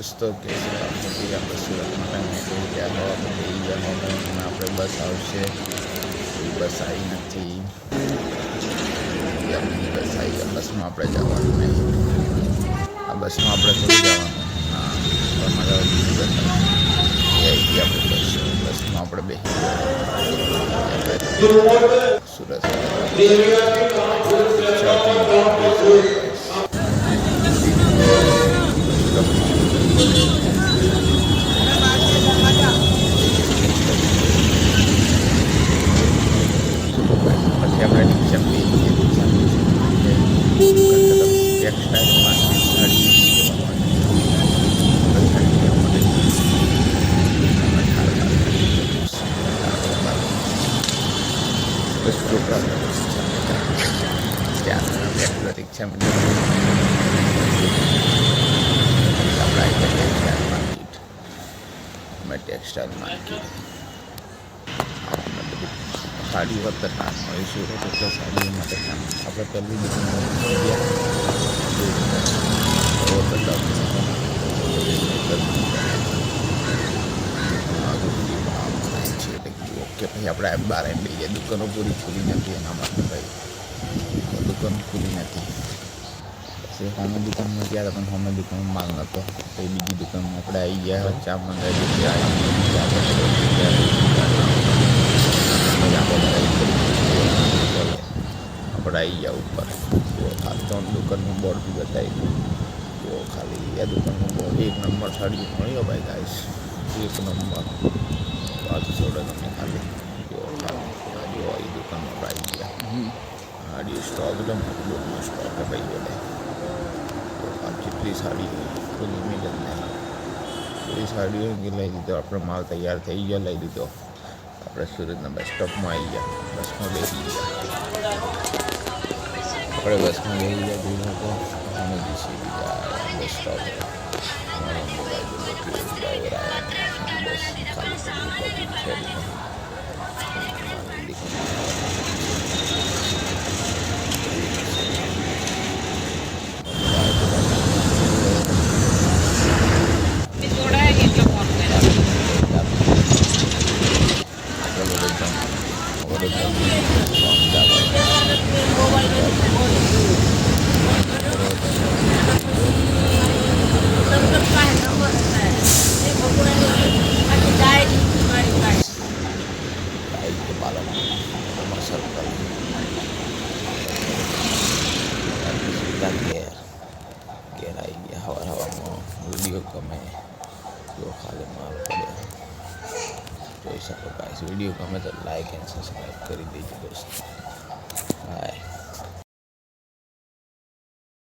દોસ્તો કે આપણે સુરતમાં નીકળી ગયા હવામાં જઈ ગયા હવામાં આપણે બસ આવશે. બસ આવી નથી. બસ આવી ગયા. બસમાં આપણે જવાનું નહીં. આ બસમાં આપણે થોડી જવાનું. હા, અમારે બીજી બસ આવી ગઈ આપણે બસમાં આપણે બેસી સુરત પછી આપણે રિક્ષા ટેક્સટાઇલ માર્કેટ સાડી વખત કામ હોય સુરત એટલે સાડી માટે કામ આપણે પહેલી કે ભાઈ આપણે બહાર એમ લઈ ગયા. દુકાનો પૂરી ખુલી નથી એના માટે ભાઈ દુકાન ખુલી નથી. પછી હોમે દુકાનમાં ગયા હતા પણ હોમે દુકાનમાં માલ નહોતો. પછી બીજી દુકાનમાં આપણે આવી ગયા. ચા મંગાવી દીધી. આપણે આવી ગયા ઉપર. આ 3 દુકાનનું બોર્ડ બી બતાવી દઉં. તો ખાલી આ દુકાનનું બોર્ડ 1 નંબર સાડી મળ્યો ભાઈ ગાઈસ. 1 નંબર બાજુ છોડે તમને ખાલી જો ખાલી જો એ દુકાનમાં આવી ગયા. સાડી સ્ટોક એટલે મોટું સ્ટોક ભાઈ જોડે જેટલી સાડી ખુલ્લી મિલે એ સાડીઓ લઈ લીધો. આપણે માલ તૈયાર થઈ ગયો. લઈ લીધો. આપણે સુરતના બસ સ્ટોપમાં આવી ગયા. બસમાં બેસી ગયા. આપણે બસમાં બેસી ગયા. જોયું તો અમે બેસી ગયા બસ સ્ટોપ. ડ્રાઈવર આવ્યા. બસ ખાલી ઘેર આવી ગયા. હવામાં વિડીયો ગમે જો ખાલી માલ પડે જોઈ શકો ગાઈસ. વિડીયો ગમે તો લાઈક એન્ડ સબસ્ક્રાઈબ કરી દેજો દોસ્તો. બાય.